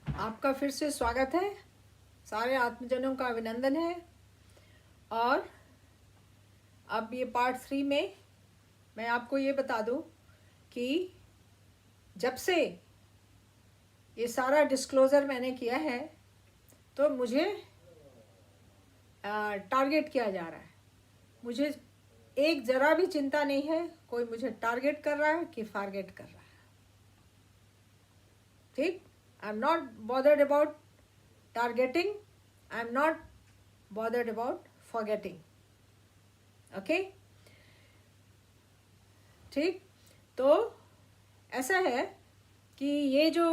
आपका फिर से स्वागत है। सारे आत्मजनों का अभिनंदन है। और अब ये पार्ट 3 में मैं आपको ये बता दूं कि जब से ये सारा डिस्क्लोज़र मैंने किया है तो मुझे टारगेट किया जा रहा है। मुझे एक ज़रा भी चिंता नहीं है कोई मुझे टारगेट कर रहा है कि फारगेट कर रहा है। ठीक, I am not bothered about targeting, I am not bothered about forgetting. Okay, ठीक। तो ऐसा है कि ये जो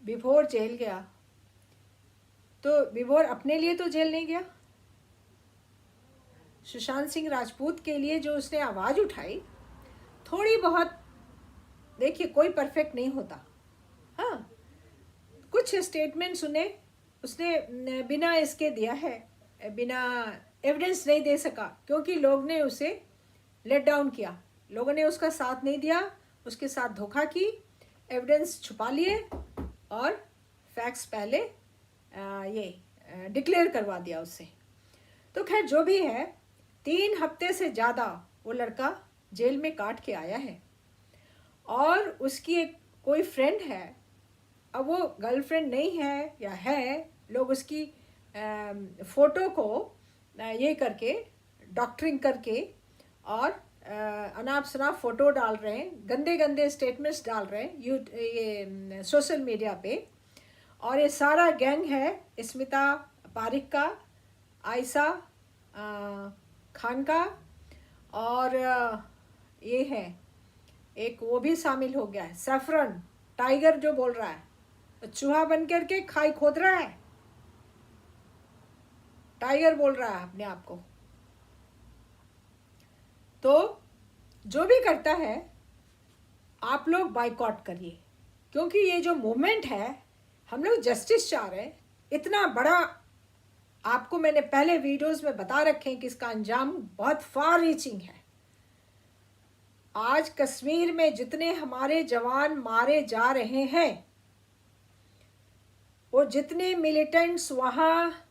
विभोर जेल गया, तो विभोर अपने लिए तो जेल नहीं गया। सुशांत सिंह राजपूत के लिए जो उसने आवाज़ उठाई, थोड़ी बहुत, देखिए कोई परफेक्ट नहीं होता। हाँ, कुछ स्टेटमेंट सुने उसने बिना इसके दिया है, बिना एविडेंस नहीं दे सका क्योंकि लोग ने उसे लेट डाउन किया। लोगों ने उसका साथ नहीं दिया, उसके साथ धोखा की, एविडेंस छुपा लिए और फैक्ट्स पहले ये डिक्लेयर करवा दिया उससे। तो खैर जो भी है, 3 हफ्ते से ज़्यादा वो लड़का जेल में काट के आया है और उसकी एक कोई फ्रेंड है। अब वो गर्लफ्रेंड नहीं है या है, लोग उसकी फ़ोटो को ये करके डॉक्टरिंग करके और अनाप शनाप फ़ोटो डाल रहे हैं, गंदे गंदे स्टेटमेंट्स डाल रहे हैं ये सोशल मीडिया पे। और ये सारा गैंग है स्मिता पारिक का, आयशा खान का, और ये है एक वो भी शामिल हो गया है, सैफरन टाइगर, जो बोल रहा है चूहा बन करके खाई खोद रहा है, टाइगर बोल रहा है अपने आप को। तो जो भी करता है आप लोग बाइकआउट करिए, क्योंकि ये जो मूवमेंट है, हम लोग जस्टिस चाह रहे हैं। इतना बड़ा आपको मैंने पहले वीडियोस में बता रखे हैं कि इसका अंजाम बहुत फार रीचिंग है। आज कश्मीर में जितने हमारे जवान मारे जा रहे हैं, वो जितने मिलिटेंट्स वहाँ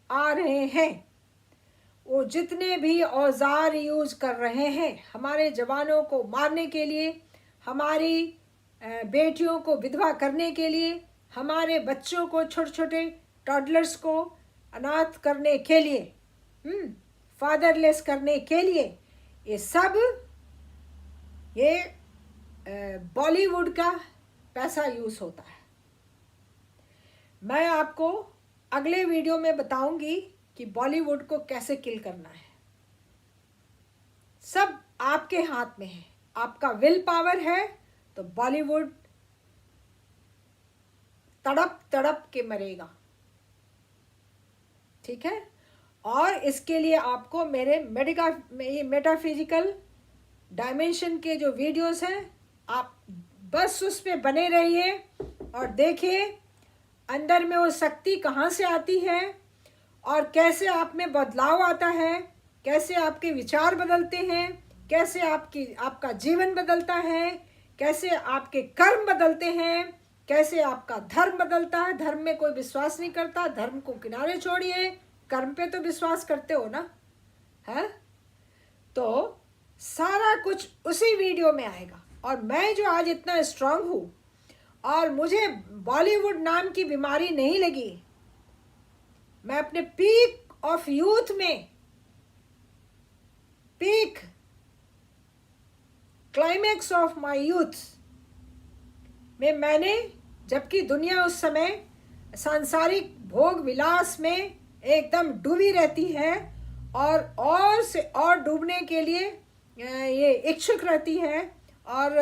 आ रहे हैं, वो जितने भी औजार यूज कर रहे हैं हमारे जवानों को मारने के लिए, हमारी बेटियों को विधवा करने के लिए, हमारे बच्चों को, छोटे छोटे टॉडलर्स को अनाथ करने के लिए, फादरलेस करने के लिए, ये सब ये बॉलीवुड का पैसा यूज होता है। मैं आपको अगले वीडियो में बताऊंगी कि बॉलीवुड को कैसे किल करना है। सब आपके हाथ में है, आपका विल पावर है तो बॉलीवुड तड़प तड़प के मरेगा। ठीक है, और इसके लिए आपको मेरे मेटाफिजिकल डायमेंशन के जो वीडियोस हैं, आप बस उस पे बने रहिए और देखिए अंदर में वो शक्ति कहाँ से आती है और कैसे आप में बदलाव आता है, कैसे आपके विचार बदलते हैं, कैसे आपका जीवन बदलता है, कैसे आपके कर्म बदलते हैं, कैसे आपका धर्म बदलता है। धर्म में कोई विश्वास नहीं करता, धर्म को किनारे छोड़िए, कर्म पे तो विश्वास करते हो ना, है? तो सारा कुछ उसी वीडियो में आएगा। और मैं जो आज इतना स्ट्रांग हूँ और मुझे बॉलीवुड नाम की बीमारी नहीं लगी, मैं अपने पीक ऑफ यूथ में, peak climax of my youth में, मैंने, जबकि दुनिया उस समय सांसारिक भोग विलास में एकदम डूबी रहती है और से और डूबने के लिए ये इच्छुक रहती है और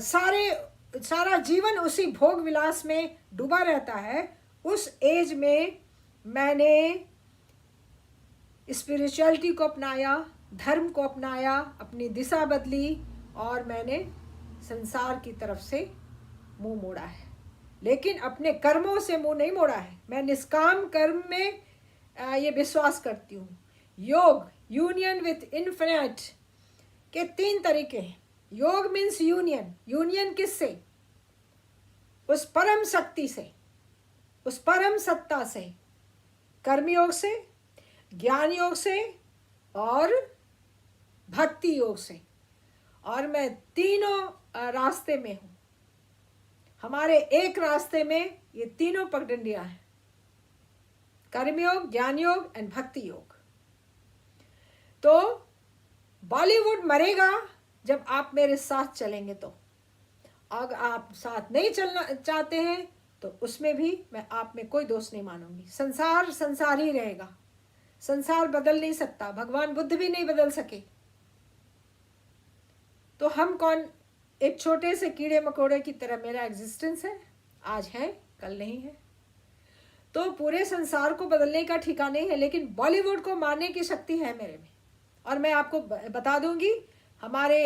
सारा जीवन उसी भोग विलास में डूबा रहता है, उस एज में मैंने स्पिरिचुअलिटी को अपनाया, धर्म को अपनाया, अपनी दिशा बदली और मैंने संसार की तरफ से मुंह मोड़ा है। लेकिन अपने कर्मों से मुंह नहीं मोड़ा है। मैं निष्काम कर्म में ये विश्वास करती हूँ। योग, यूनियन विथ इन्फिनिट के 3 तरीके हैं। योग मीन्स यूनियन। यूनियन किससे? उस परम शक्ति से, उस परम सत्ता से, कर्मयोग से, ज्ञान योग से और भक्ति योग से। और मैं तीनों रास्ते में हूं। हमारे एक रास्ते में ये तीनों पगडंडियां हैं, कर्मयोग, ज्ञान योग एंड भक्ति योग। तो बॉलीवुड मरेगा जब आप मेरे साथ चलेंगे। तो अगर आप साथ नहीं चलना चाहते हैं तो उसमें भी मैं आप में कोई दोष नहीं मानूंगी। संसार संसार ही रहेगा, संसार बदल नहीं सकता, भगवान बुद्ध भी नहीं बदल सके। तो हम कौन? एक छोटे से कीड़े मकोड़े की तरह मेरा एग्जिस्टेंस है, आज है कल नहीं है। तो पूरे संसार को बदलने का ठिकाना नहीं है, लेकिन बॉलीवुड को मारने की शक्ति है मेरे में। और मैं आपको बता दूंगी, हमारे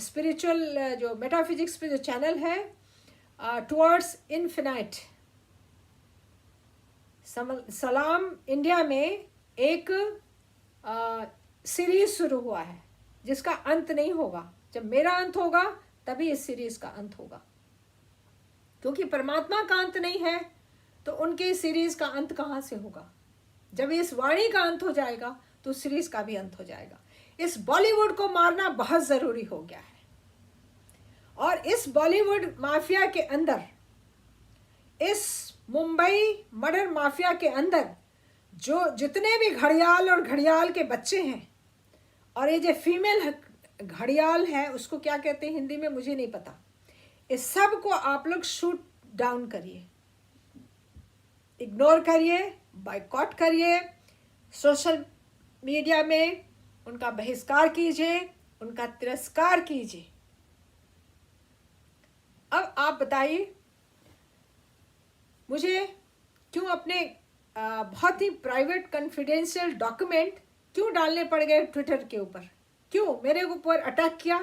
स्पिरिचुअल जो मेटाफिजिक्स पे जो चैनल है, टुवर्ड्स इन्फिनाइट सलाम इंडिया में एक सीरीज शुरू हुआ है जिसका अंत नहीं होगा। जब मेरा अंत होगा तभी इस सीरीज का अंत होगा, क्योंकि परमात्मा का अंत नहीं है तो उनके सीरीज का अंत कहाँ से होगा? जब इस वाणी का अंत हो जाएगा तो सीरीज का भी अंत हो जाएगा। इस बॉलीवुड को मारना बहुत जरूरी हो गया है। और इस बॉलीवुड माफिया के अंदर, इस मुंबई मर्डर माफिया के अंदर जो जितने भी घड़ियाल और घड़ियाल के बच्चे हैं, और ये जो फीमेल घड़ियाल है उसको क्या कहते हैं हिंदी में मुझे नहीं पता, इस सब को आप लोग शूट डाउन करिए, इग्नोर करिए, बायकॉट करिए, सोशल मीडिया में उनका बहिष्कार कीजिए, उनका तिरस्कार कीजिए। अब आप बताइए मुझे क्यों अपने बहुत ही प्राइवेट कॉन्फिडेंशियल डॉक्यूमेंट क्यों डालने पड़ गए ट्विटर के ऊपर? क्यों मेरे ऊपर अटैक किया?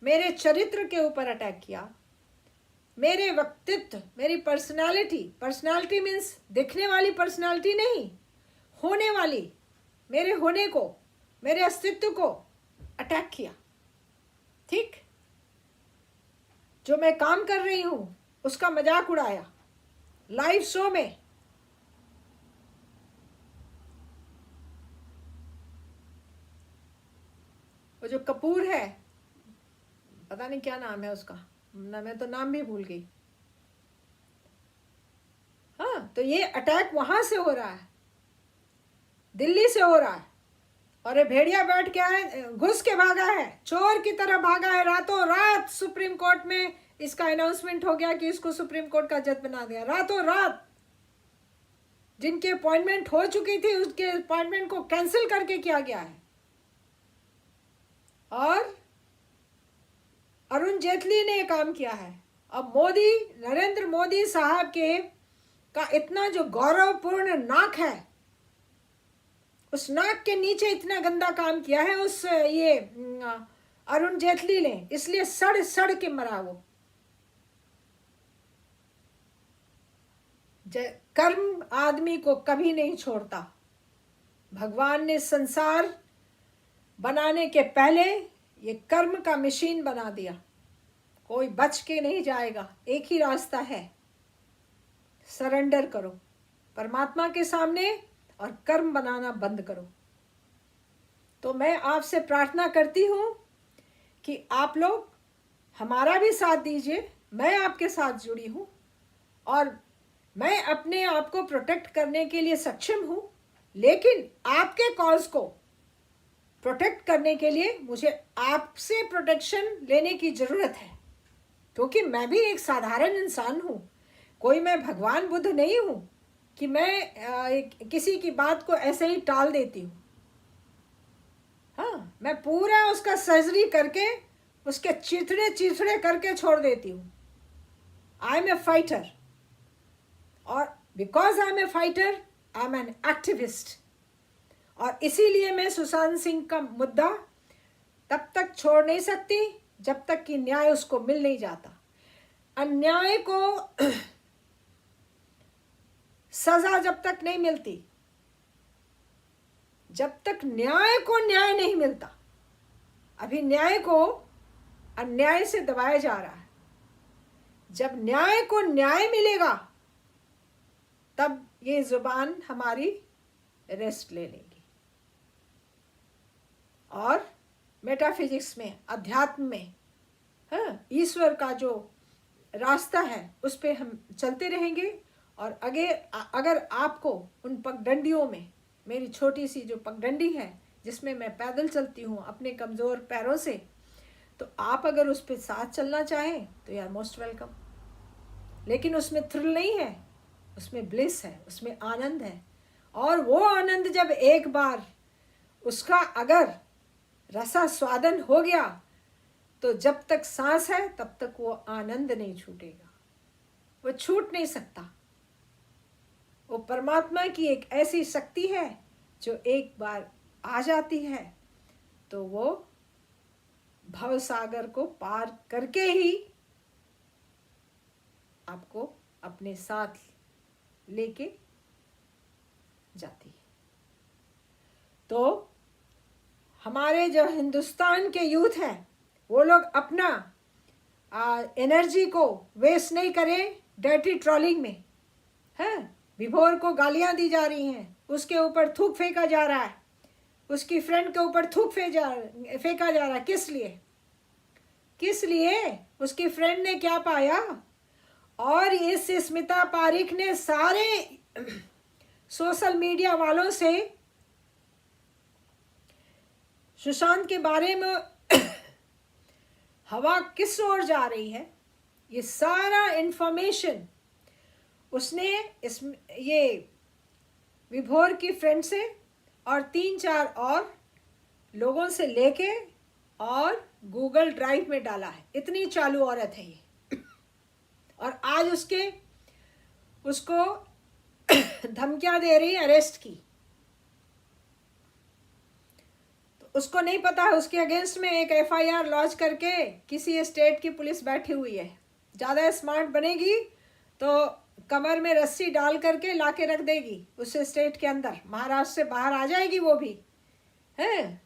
मेरे चरित्र के ऊपर अटैक किया, मेरे व्यक्तित्व, मेरी पर्सनालिटी मीन्स दिखने वाली पर्सनालिटी नहीं, होने वाली, मेरे होने को, मेरे अस्तित्व को अटैक किया। ठीक, जो मैं काम कर रही हूं उसका मजाक उड़ाया लाइव शो में। वो जो कपूर है, पता नहीं क्या नाम है उसका, मैं तो नाम भी भूल गई। हाँ, तो ये अटैक वहां से हो रहा है, दिल्ली से हो रहा है। और ये भेड़िया बैठ के आए, घुस के भागा है, चोर की तरह भागा है। रातों रात सुप्रीम कोर्ट में इसका अनाउंसमेंट हो गया कि इसको सुप्रीम कोर्ट का जज बना दिया। रातों रात जिनके अपॉइंटमेंट हो चुकी थी उसके अपॉइंटमेंट को कैंसिल करके किया गया है। और अरुण जेटली ने काम किया है। अब मोदी, नरेंद्र मोदी साहब के का इतना जो गौरवपूर्ण नाक है, उस नाक के नीचे इतना गंदा काम किया है उस ये अरुण जेटली ने, इसलिए सड़ सड़ के मरा वो। कर्म आदमी को कभी नहीं छोड़ता। भगवान ने संसार बनाने के पहले ये कर्म का मशीन बना दिया, कोई बच के नहीं जाएगा। एक ही रास्ता है, सरेंडर करो परमात्मा के सामने और कर्म बनाना बंद करो। तो मैं आपसे प्रार्थना करती हूं कि आप लोग हमारा भी साथ दीजिए। मैं आपके साथ जुड़ी हूं और मैं अपने आप को प्रोटेक्ट करने के लिए सक्षम हूं, लेकिन आपके कॉज को प्रोटेक्ट करने के लिए मुझे आपसे प्रोटेक्शन लेने की जरूरत है, क्योंकि मैं भी एक साधारण इंसान हूं। कोई मैं भगवान बुद्ध नहीं हूं कि मैं किसी की बात को ऐसे ही टाल देती हूं। हाँ, मैं पूरा उसका सर्जरी करके उसके चिथड़े चिथड़े करके छोड़ देती हूं। आई एम ए फाइटर, और because I am a fighter I am an activist. और इसीलिए मैं सुशांत सिंह का मुद्दा तब तक छोड़ नहीं सकती जब तक कि न्याय उसको मिल नहीं जाता। अन्याय को सजा जब तक नहीं मिलती, जब तक न्याय को न्याय नहीं मिलता, अभी न्याय को अन्याय से दबाया जा रहा है। जब न्याय को न्याय मिलेगा तब ये जुबान हमारी रेस्ट ले लेगी। और मेटाफिजिक्स में, अध्यात्म में, हाँ, ईश्वर का जो रास्ता है उस पे हम चलते रहेंगे। और अगर आपको उन पगडंडियों में, मेरी छोटी सी जो पगडंडी है जिसमें मैं पैदल चलती हूँ अपने कमज़ोर पैरों से, तो आप अगर उस पर साथ चलना चाहें तो यार मोस्ट वेलकम। लेकिन उसमें थ्रिल नहीं है, उसमें ब्लिस है, उसमें आनंद है। और वो आनंद जब एक बार उसका अगर रसा स्वादन हो गया तो जब तक सांस है तब तक वो आनंद नहीं छूटेगा, वो छूट नहीं सकता। वो परमात्मा की एक ऐसी शक्ति है जो एक बार आ जाती है तो वो भव सागर को पार करके ही आपको अपने साथ लेके जाती है। तो हमारे जो हिंदुस्तान के यूथ हैं वो लोग अपना एनर्जी को वेस्ट नहीं करें डर्टी ट्रॉलिंग में। है, विभोर को गालियां दी जा रही हैं, उसके ऊपर थूक फेंका जा रहा है, उसकी फ्रेंड के ऊपर थूक फेंका जा रहा है। किस लिए? किस लिए? उसकी फ्रेंड ने क्या पाया? और इस स्मिता पारिक ने सारे सोशल मीडिया वालों से सुशांत के बारे में हवा किस ओर जा रही है, ये सारा इंफॉर्मेशन उसने ये विभोर की फ्रेंड से और 3-4 और लोगों से लेके और गूगल ड्राइव में डाला है। इतनी चालू औरत है ये। और आज उसको धमकियां दे रही है अरेस्ट की। तो उसको नहीं पता है उसके अगेंस्ट में एक FIR लॉन्च करके किसी स्टेट की पुलिस बैठी हुई है। ज़्यादा स्मार्ट बनेगी तो कमर में रस्सी डाल करके लाके रख देगी उस स्टेट के अंदर, महाराष्ट्र से बाहर आ जाएगी वो भी। है,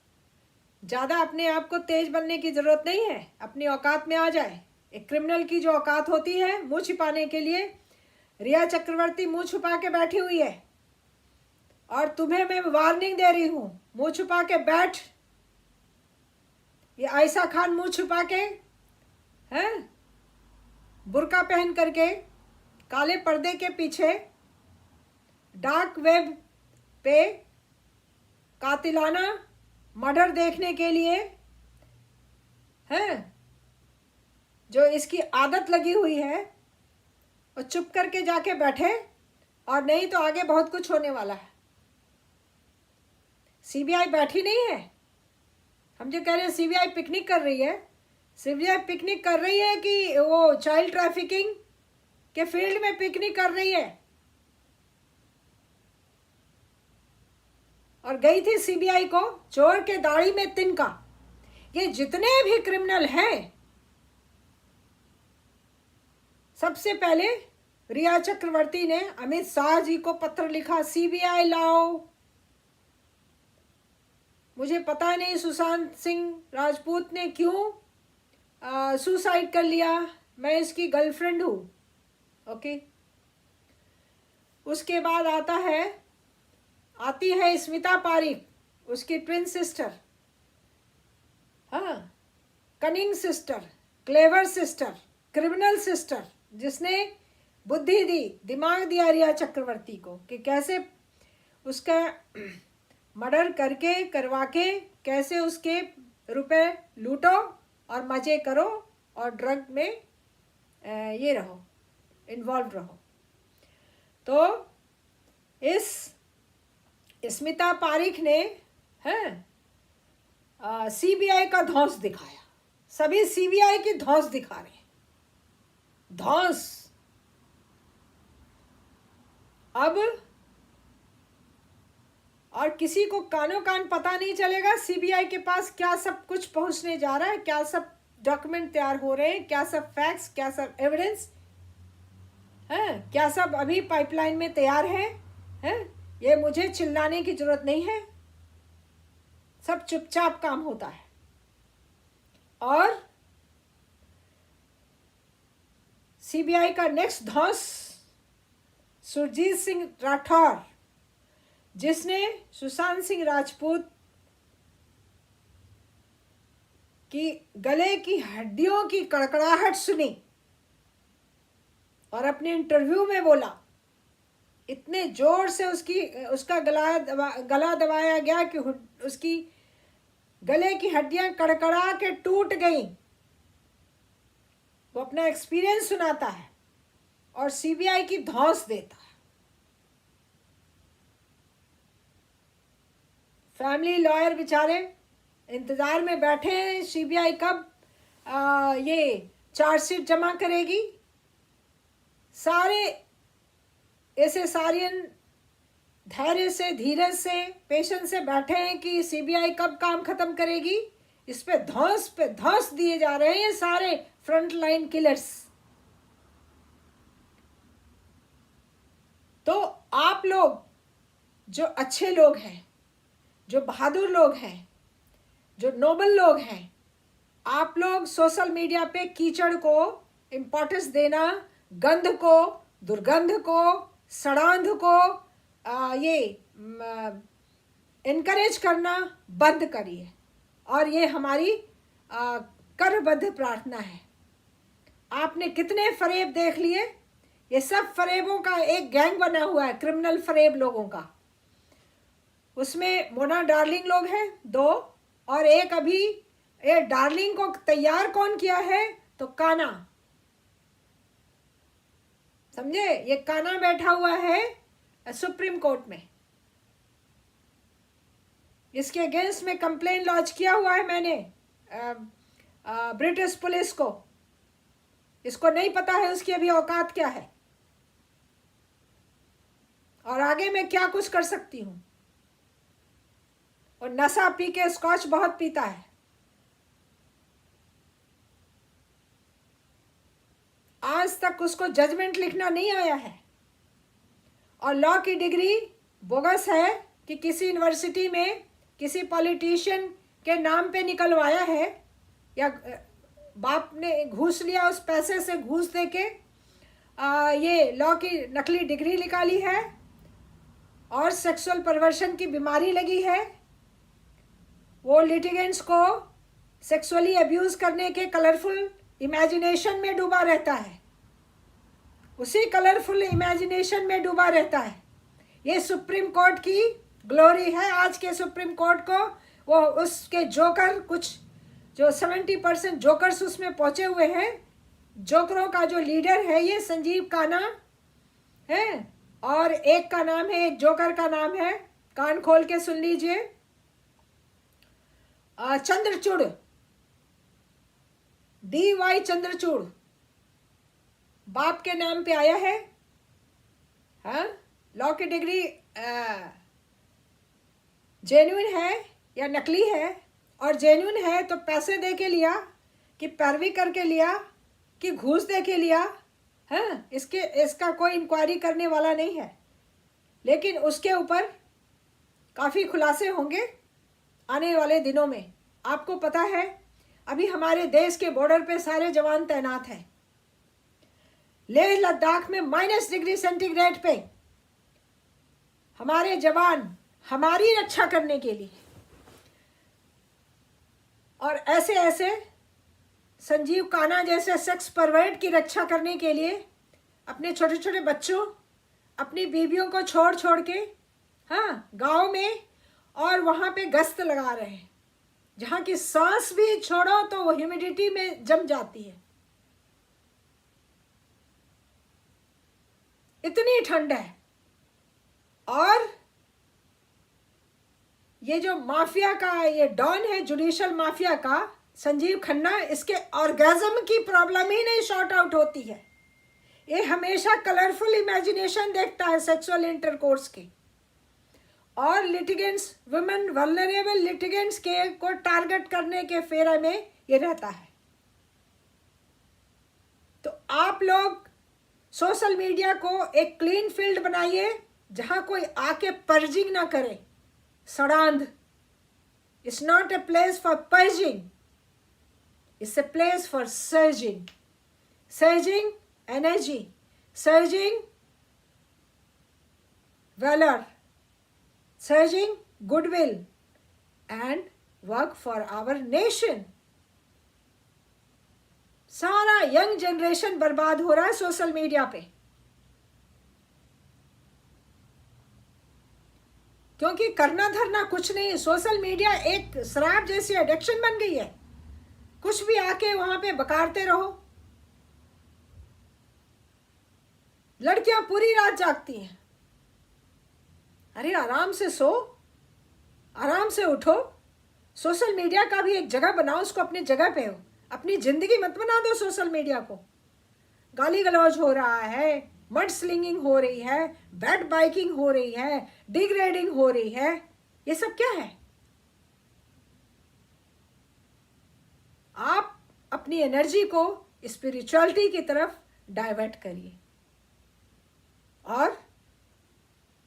ज़्यादा अपने आप को तेज बनने की ज़रूरत नहीं है, अपनी औकात में आ जाए। एक क्रिमिनल की जो औकात होती है मुंह छिपाने के लिए, रिया चक्रवर्ती मुंह छुपा के बैठी हुई है। और तुम्हें मैं वार्निंग दे रही हूँ, मुंह छुपा के बैठ। ये आयशा खान मुंह छुपा के, हैं, बुर्का पहन करके काले पर्दे के पीछे डार्क वेब पे कातिलाना मर्डर देखने के लिए, हैं, जो इसकी आदत लगी हुई है, और चुप करके जाके बैठे। और नहीं तो आगे बहुत कुछ होने वाला है। CBI बैठी नहीं है। हम जो कह रहे हैं CBI पिकनिक कर रही है, CBI पिकनिक कर रही है कि वो चाइल्ड ट्रैफिकिंग के फील्ड में पिकनिक कर रही है। और गई थी CBI को चोर के दाढ़ी में तिनका। ये जितने भी क्रिमिनल हैं, सबसे पहले रिया चक्रवर्ती ने अमित शाह जी को पत्र लिखा, CBI लाओ। मुझे पता नहीं सुशांत सिंह राजपूत ने क्यों सुसाइड कर लिया, मैं इसकी गर्लफ्रेंड हूँ। ओके, उसके बाद आती है स्मिता पारिक, उसकी ट्विन सिस्टर, हाँ, cunning sister, clever sister, criminal sister, जिसने बुद्धि दी, दिमाग दिया रिया चक्रवर्ती को कि कैसे उसका मर्डर करवा के कैसे उसके रुपए लूटो और मजे करो और ड्रग में ये रहो, इन्वॉल्व रहो। तो इस स्मिता पारिक ने CBI का धौंस दिखाया। सभी CBI की धौंस दिखा रहे हैं, धौंस। अब और किसी को कानों कान पता नहीं चलेगा CBI के पास क्या सब कुछ पहुंचने जा रहा है, क्या सब डॉक्यूमेंट तैयार हो रहे हैं, क्या सब फैक्ट्स, क्या सब एविडेंस है, क्या सब अभी पाइपलाइन में तैयार है। ये मुझे चिल्लाने की जरूरत नहीं है, सब चुपचाप काम होता है। और सीबीआई का नेक्स्ट धौंस सुरजीत सिंह राठौर, जिसने सुशांत सिंह राजपूत की गले की हड्डियों की कड़कड़ाहट सुनी और अपने इंटरव्यू में बोला, इतने जोर से उसका गला दबाया गया कि उसकी गले की हड्डियां कड़कड़ा के टूट गईं। वो अपना एक्सपीरियंस सुनाता है और सीबीआई की धौंस देता है। फैमिली लॉयर बेचारे इंतजार में बैठे हैं सीबीआई कब ये चार्जशीट जमा करेगी। सारे एसएसआरियन धैर्य से, धीरज से, पेशेंस से बैठे हैं कि सीबीआई कब काम खत्म करेगी। इस पे धौंस दिए जा रहे हैं ये सारे फ्रंट लाइन किलर्स। तो आप लोग जो अच्छे लोग हैं, जो बहादुर लोग हैं, जो नोबल लोग हैं, आप लोग सोशल मीडिया पे कीचड़ को इम्पोर्टेंस देना, गंध को, दुर्गंध को, सड़ांध को ये इनकरेज करना बंद करिए। और ये हमारी करबद्ध प्रार्थना है। आपने कितने फरेब देख लिए, ये सब फरेबों का एक गैंग बना हुआ है, क्रिमिनल फरेब लोगों का। उसमें मोना डार्लिंग लोग हैं 2, और एक अभी ये डार्लिंग को तैयार कौन किया है, तो काना, समझे, ये काना बैठा हुआ है सुप्रीम कोर्ट में। इसके अगेंस्ट में कंप्लेन लॉन्च किया हुआ है मैंने ब्रिटिश पुलिस को। इसको नहीं पता है उसकी अभी औकात क्या है और आगे मैं क्या कुछ कर सकती हूं। और नशा पी के स्कॉच बहुत पीता है। आज तक उसको जजमेंट लिखना नहीं आया है और लॉ की डिग्री बोगस है कि किसी यूनिवर्सिटी में किसी पॉलिटिशियन के नाम पे निकलवाया है, या बाप ने घूस लिया, उस पैसे से घूस देके ये लॉ की नकली डिग्री निकाली है और सेक्सुअल परवर्शन की बीमारी लगी है। वो लिटिगेंट्स को सेक्सुअली अब्यूज करने के कलरफुल इमेजिनेशन में डूबा रहता है, उसी कलरफुल इमेजिनेशन में डूबा रहता है। ये सुप्रीम कोर्ट की ग्लोरी है। आज के सुप्रीम कोर्ट को वो उसके जोकर, कुछ जो 70% जोकर्स उसमें पहुंचे हुए हैं, जोकरों का जो लीडर है ये संजीव काना है, और एक का नाम है, एक जोकर का नाम है, कान खोल के सुन लीजिए, चंद्रचूड़, DY चंद्रचूड़, बाप के नाम पे आया है। हाँ, लॉ की डिग्री जेन्युइन है या नकली है, और जेन्युइन है तो पैसे दे के लिया कि पैरवी करके लिया कि घूस दे के लिया। हाँ, इसका कोई इंक्वायरी करने वाला नहीं है, लेकिन उसके ऊपर काफ़ी खुलासे होंगे आने वाले दिनों में। आपको पता है अभी हमारे देश के बॉर्डर पे सारे जवान तैनात हैं। लेह लद्दाख में -डिग्री पे हमारे जवान हमारी रक्षा करने के लिए, और ऐसे ऐसे संजीव काना जैसे सेक्स परवर्ट की रक्षा करने के लिए अपने छोटे छोटे बच्चों, अपनी बीवियों को छोड़ छोड़ के, हाँ, गांव में और वहाँ पे गश्त लगा रहे हैं, जहाँ की सांस भी छोड़ो तो वो ह्यूमिडिटी में जम जाती है, इतनी ठंड है। और ये जो माफिया का ये डॉन है, जुडिशियल माफिया का संजीव खन्ना, इसके ऑर्गेज्म की प्रॉब्लम ही नहीं शॉर्ट आउट होती है। ये हमेशा कलरफुल इमेजिनेशन देखता है सेक्सुअल इंटरकोर्स के, और लिटिगेंट्स, वुमेन, वल्नरेबल लिटिगेंट्स के को टारगेट करने के फेरे में ये रहता है। तो आप लोग सोशल मीडिया को एक क्लीन फील्ड बनाइए जहां कोई आके पर्जिंग ना करे, सड़ांध। It's not a place for purging. It's a place for surging energy, surging valor, surging goodwill, and work for our nation. सारा यंग जनरेशन बर्बाद हो रहा है सोशल मीडिया पे, क्योंकि करना धरना कुछ नहीं। सोशल मीडिया एक शराब जैसी एडिक्शन बन गई है, कुछ भी आके वहां पे बकारते रहो। लड़कियां पूरी रात जागती हैं। अरे आराम से सो, आराम से उठो। सोशल मीडिया का भी एक जगह बनाओ, उसको अपनी जगह पे हो। अपनी जिंदगी मत बना दो सोशल मीडिया को। गाली गलौज हो रहा है, मड स्लिंगिंग हो रही है, बैड बाइकिंग हो रही है, डिग्रेडिंग हो रही है, ये सब क्या है? आप अपनी एनर्जी को स्पिरिचुअलिटी की तरफ डाइवर्ट करिए और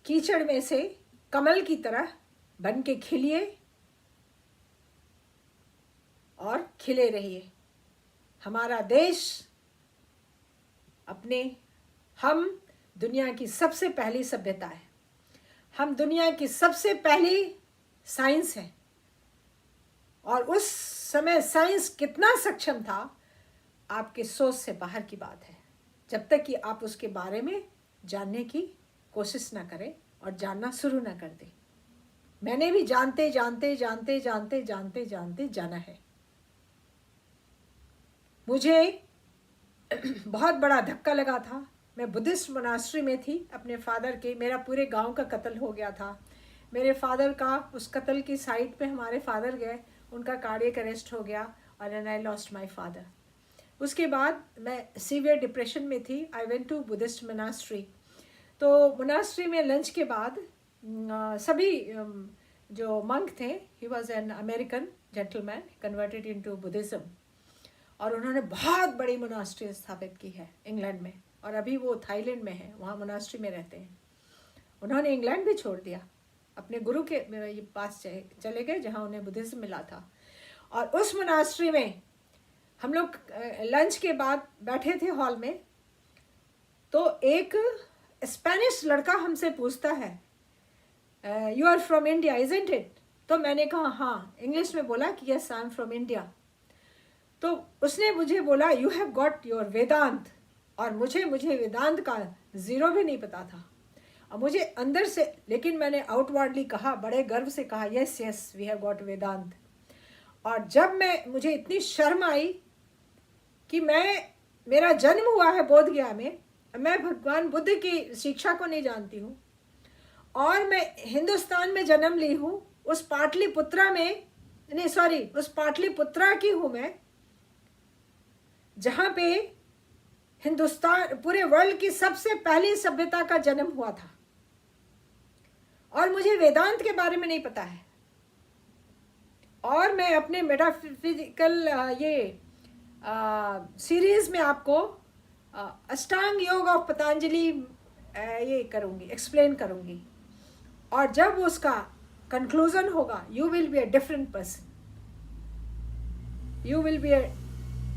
कीचड़ में से कमल की तरह बन के खिलिए और खिले रहिए। हमारा देश हम दुनिया की सबसे पहली सभ्यता है, हम दुनिया की सबसे पहली साइंस है, और उस समय साइंस कितना सक्षम था आपके सोच से बाहर की बात है, जब तक कि आप उसके बारे में जानने की कोशिश ना करें और जानना शुरू ना कर दें। मैंने भी जानते जानते जानते जानते जानते जानते जाना है। मुझे बहुत बड़ा धक्का लगा था। मैं बुद्धिस्ट मोनास्ट्री में थी अपने फादर के, मेरा पूरे गांव का कत्ल हो गया था। मेरे फादर का उस कत्ल की साइट पे हमारे फादर गए, उनका कार्डियक अरेस्ट हो गया और and I lost my father. उसके बाद मैं सीवियर डिप्रेशन में थी। I went to Buddhist monastery. तो मोनास्ट्री में लंच के बाद सभी जो मंक थे, he was an American gentleman converted into Buddhism, और उन्होंने बहुत बड़ी मोनास्ट्री स्थापित की है इंग्लैंड में, और अभी वो थाईलैंड में है, वहाँ मोनास्ट्री में रहते हैं। उन्होंने इंग्लैंड भी छोड़ दिया, अपने गुरु के पास चले गए जहाँ उन्हें बुद्धिज्म मिला था। और उस मोनास्ट्री में हम लोग लंच के बाद बैठे थे हॉल में, तो एक स्पेनिश लड़का हमसे पूछता है, you are from India isn't it? तो मैंने कहा हाँ, इंग्लिश में बोला कि yes I am from India. तो उसने मुझे बोला you have got your Vedanta, और मुझे वेदांत का ज़ीरो भी नहीं पता था। और मुझे अंदर से, लेकिन मैंने आउटवर्डली कहा, बड़े गर्व से कहा yes yes we have got Vedant. और जब मुझे इतनी शर्म आई कि मेरा जन्म हुआ है बोध गया में, मैं भगवान बुद्ध की शिक्षा को नहीं जानती हूँ, और मैं हिंदुस्तान में जन्म ली हूँ, उस पाटलिपुत्रा की हूँ मैं, जहाँ पे हिंदुस्तान पूरे वर्ल्ड की सबसे पहली सभ्यता का जन्म हुआ था, और मुझे वेदांत के बारे में नहीं पता है। और मैं अपने मेटाफिजिकल सीरीज में आपको अष्टांग योग ऑफ पतंजलि ये करूँगी, एक्सप्लेन करूँगी, और जब उसका कंक्लूजन होगा you will be a different person, you will be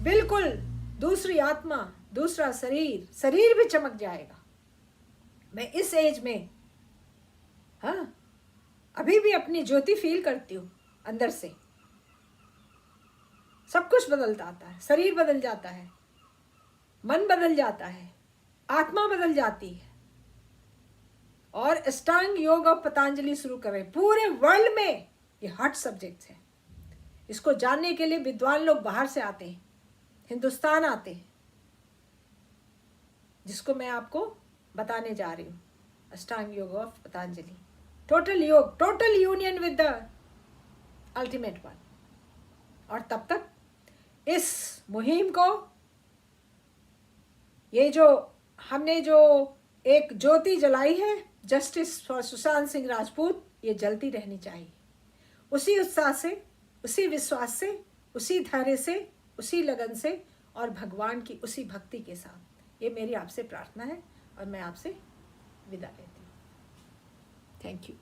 बिल्कुल दूसरी आत्मा, दूसरा शरीर भी चमक जाएगा। मैं इस एज में अभी भी अपनी ज्योति फील करती हूँ अंदर से। सब कुछ बदल जाता है, शरीर बदल जाता है, मन बदल जाता है, आत्मा बदल जाती है। और अष्टांग योग ऑफ पतंजलि शुरू करें। पूरे वर्ल्ड में ये हॉट सब्जेक्ट है। इसको जानने के लिए विद्वान लोग बाहर से आते हैं, हिंदुस्तान आते हैं, जिसको मैं आपको बताने जा रही हूँ। अष्टांग योग ऑफ पतंजलि, टोटल योग, total union with the ultimate one. और तब तक इस मुहिम को, ये जो हमने जो एक ज्योति जलाई है जस्टिस फॉर सुशांत सिंह राजपूत, ये जलती रहनी चाहिए, उसी उत्साह से, उसी विश्वास से, उसी धैर्य से, उसी लगन से, और भगवान की उसी भक्ति के साथ। ये मेरी आपसे प्रार्थना है, और मैं आपसे विदा लेती हूँ। Thank you.